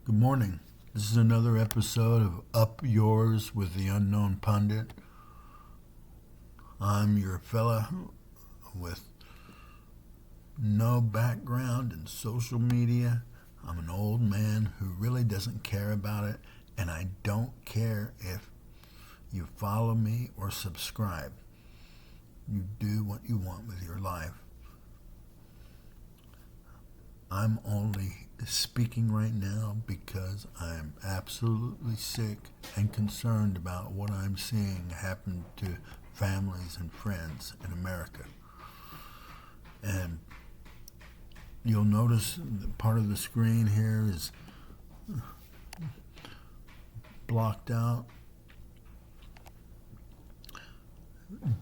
Good morning. This is another episode of Up Yours with the Unknown Pundit. I'm your fella with no background in social media. I'm an old man who really doesn't care about it, and I don't care if you follow me or subscribe. You do what you want with your life. I'm only speaking right now because I'm absolutely sick and concerned about what I'm seeing happen to families and friends in America. And you'll notice that part of the screen here is blocked out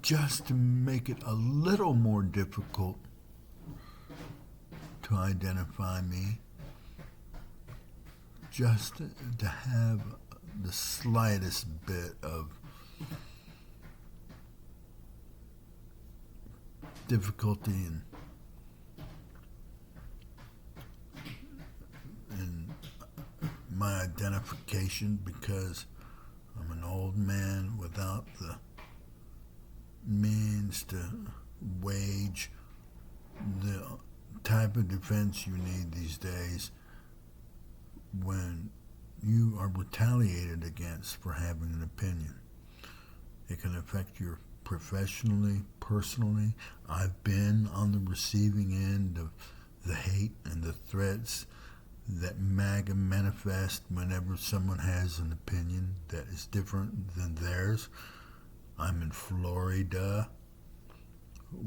just to make it a little more difficult to identify me, just to have the slightest bit of difficulty in my identification, because I'm an old man without the means to wage the type of defense you need these days when you are retaliated against for having an opinion. It can affect you professionally, personally. I've been on the receiving end of the hate and the threats that MAGA manifest whenever someone has an opinion that is different than theirs. I'm in Florida,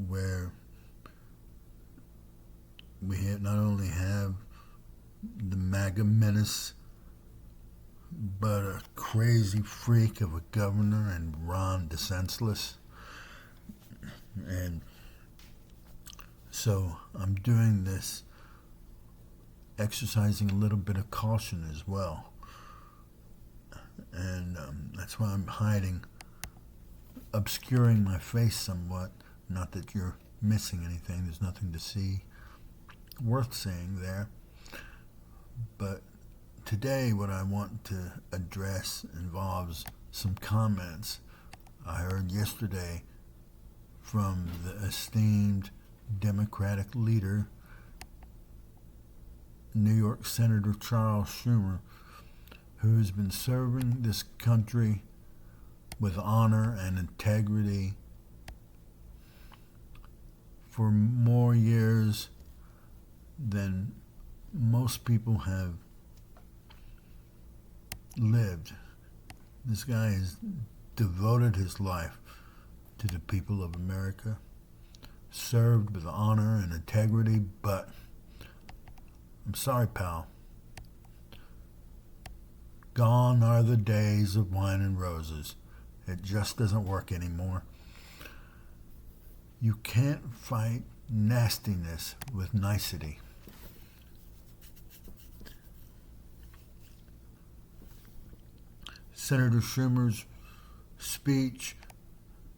where we not only have the MAGA menace, but a crazy freak of a governor and Ron DeSantis. And so I'm doing this, exercising a little bit of caution as well. And that's why I'm hiding, obscuring my face somewhat. Not that you're missing anything, there's nothing to see worth saying there. But today what I want to address involves some comments I heard yesterday from the esteemed Democratic leader, New York Senator Charles Schumer, who has been serving this country with honor and integrity for more years than most people have lived. This guy has devoted his life to the people of America, served with honor and integrity, but I'm sorry, pal. Gone are the days of wine and roses. It just doesn't work anymore. You can't fight nastiness with nicety. Senator Schumer's speech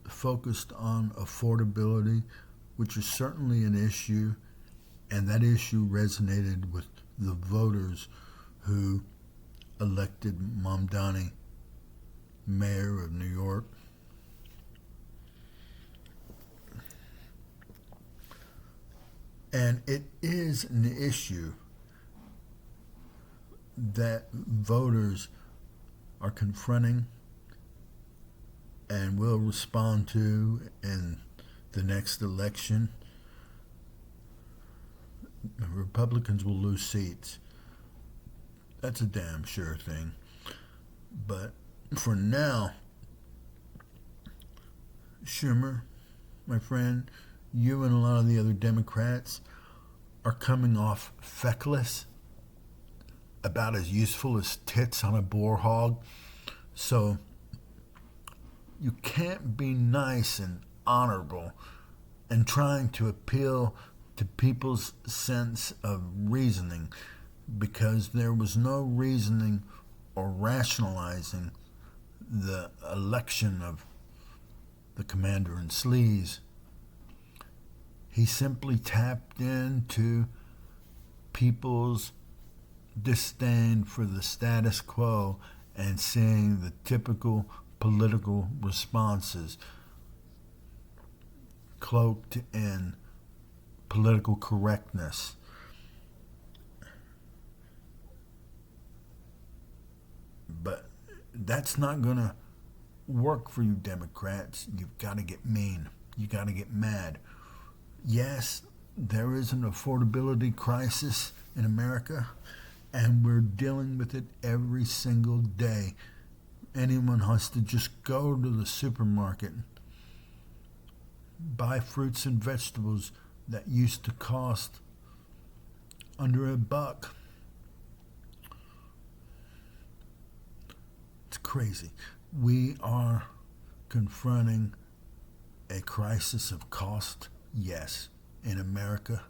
focused on affordability, which is certainly an issue, and that issue resonated with the voters who elected Mamdani mayor of New York. And it is an issue that voters are confronting and will respond to in the next election. Republicans will lose seats. That's a damn sure thing. But for now, Schumer, my friend, you and a lot of the other Democrats are coming off feckless, about as useful as tits on a boar hog. So you can't be nice and honorable and trying to appeal to people's sense of reasoning, because there was no reasoning or rationalizing the election of the commander in sleaze. He simply tapped into people's disdain for the status quo and seeing the typical political responses cloaked in political correctness. But that's not going to work for you Democrats. You've got to get mean. You got to get mad. Yes, there is an affordability crisis in America, and we're dealing with it every single day. Anyone has to just go to the supermarket, buy fruits and vegetables that used to cost under $1. It's crazy. We are confronting a crisis of cost, yes, in America.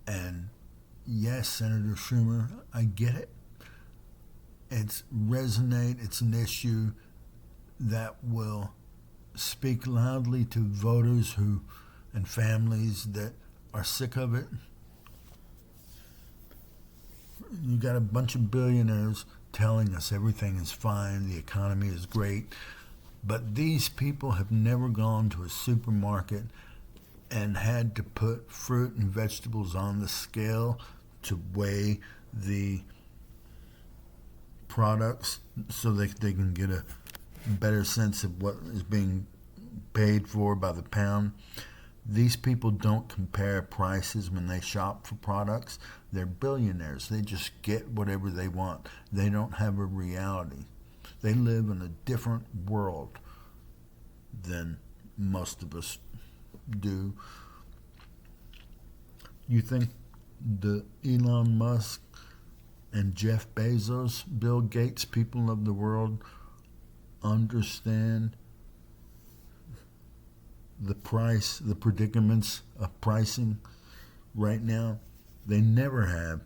And yes, Senator Schumer, I get it. It's resonate. It's an issue that will speak loudly to voters who and families that are sick of it. You got a bunch of billionaires telling us everything is fine, the economy is great, but these people have never gone to a supermarket and had to put fruit and vegetables on the scale to weigh the products so they can get a better sense of what is being paid for by the pound. These people don't compare prices when they shop for products. They're billionaires. They just get whatever they want. They don't have a reality. They live in a different world than most of us do. You think the Elon Musk and Jeff Bezos, Bill Gates, people of the world understand the price, the predicaments of pricing right now? They never have,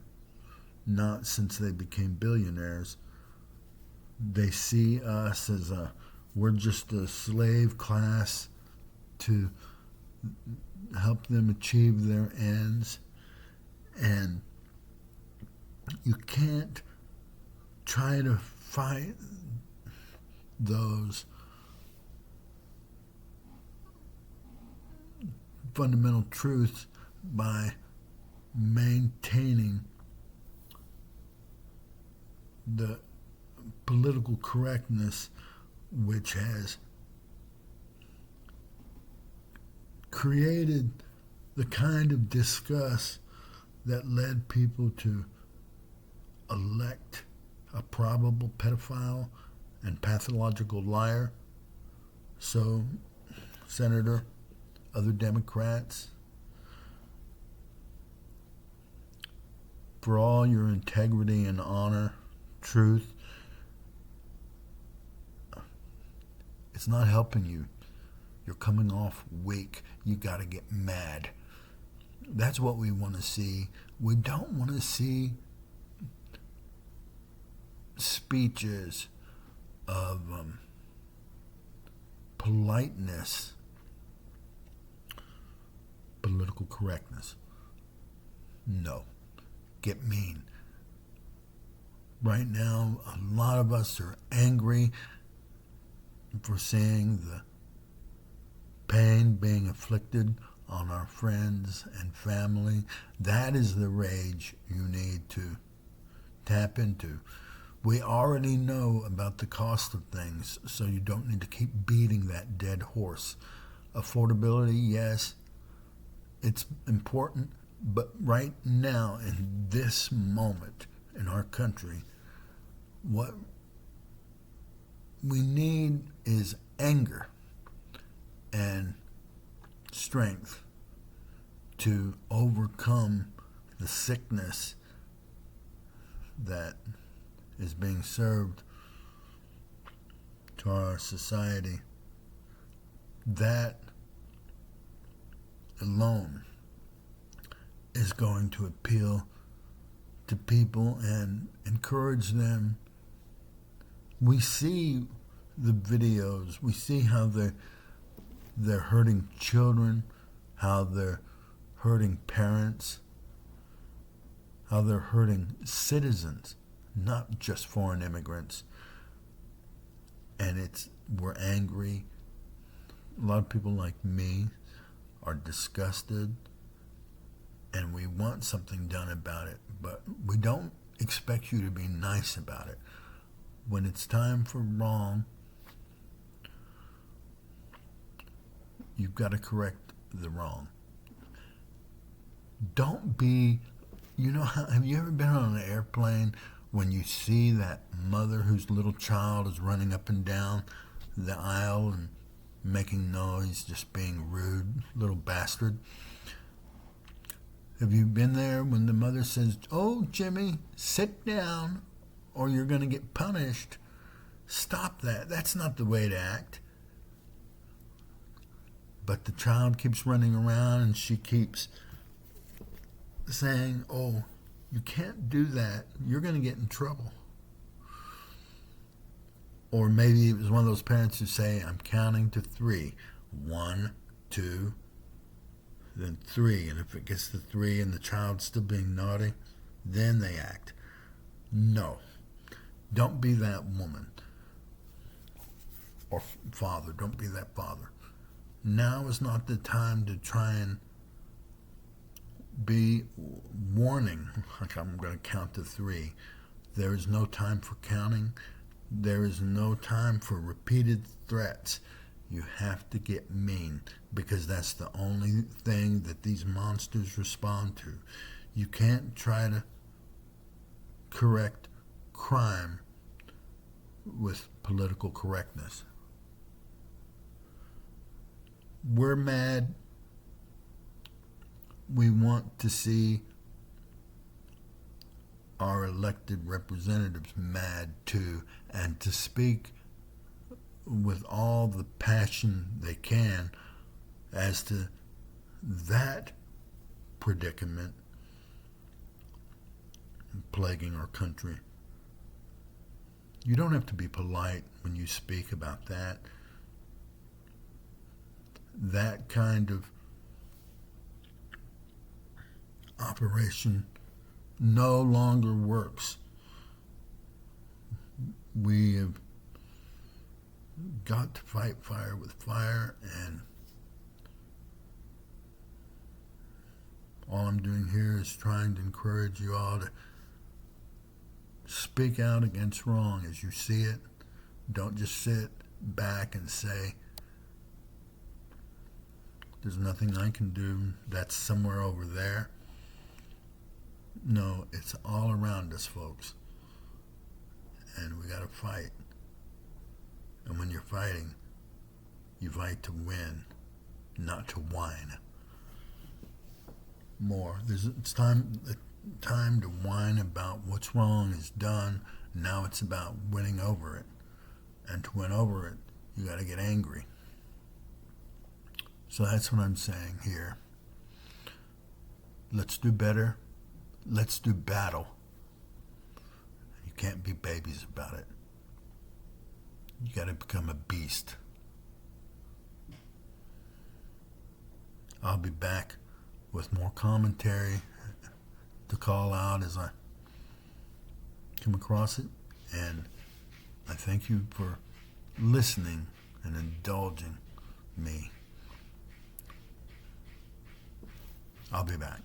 not since they became billionaires. They see us as we're just a slave class to help them achieve their ends. And you can't try to fight those fundamental truths by maintaining the political correctness which has created the kind of disgust that led people to elect a probable pedophile and pathological liar. So, Senator, other Democrats, for all your integrity and honor, truth, it's not helping you. You're coming off weak. You got to get mad. That's what we want to see. We don't want to see speeches of politeness, political correctness. No. Get mean. Right now, a lot of us are angry for seeing the pain being inflicted on our friends and family. That is the rage you need to tap into. We already know about the cost of things, so you don't need to keep beating that dead horse. Affordability, yes, it's important, but right now, in this moment in our country, what we need is anger and strength to overcome the sickness that is being served to our society. That alone is going to appeal to people and encourage them. We see the videos. We see how they're hurting children, how they're hurting parents, how they're hurting citizens, not just foreign immigrants. And we're angry. A lot of people like me are disgusted, and we want something done about it, but we don't expect you to be nice about it. When it's time for wrong, you've got to correct the wrong. Don't be, have you ever been on an airplane when you see that mother whose little child is running up and down the aisle and making noise, just being rude, little bastard? Have you been there when the mother says, "Oh, Jimmy, sit down or you're going to get punished"? Stop that. That's not the way to act. But the child keeps running around and she keeps saying, "Oh, you can't do that. You're going to get in trouble." Or maybe it was one of those parents who say, "I'm counting to 3. 1, 2, then 3." And if it gets to 3 and the child's still being naughty, then they act. No. Don't be that woman. Or father. Don't be that father. Now is not the time to try and be warning, like I'm going to count to 3. There is no time for counting. There is no time for repeated threats. You have to get mean, because that's the only thing that these monsters respond to. You can't try to correct crime with political correctness. We're mad. We want to see our elected representatives mad too, and to speak with all the passion they can as to that predicament plaguing our country. You don't have to be polite when you speak about that. That kind of operation no longer works. We have got to fight fire with fire, and all I'm doing here is trying to encourage you all to speak out against wrong as you see it. Don't just sit back and say, "There's nothing I can do. That's somewhere over there." No, it's all around us, folks. And we got to fight. And when you're fighting, you fight to win, not to whine. It's time to whine about what's wrong is done. Now it's about winning over it. And to win over it, you got to get angry. So that's what I'm saying here. Let's do better. Let's do battle. You can't be babies about it. You got to become a beast. I'll be back with more commentary to call out as I come across it. And I thank you for listening and indulging me. I'll be back.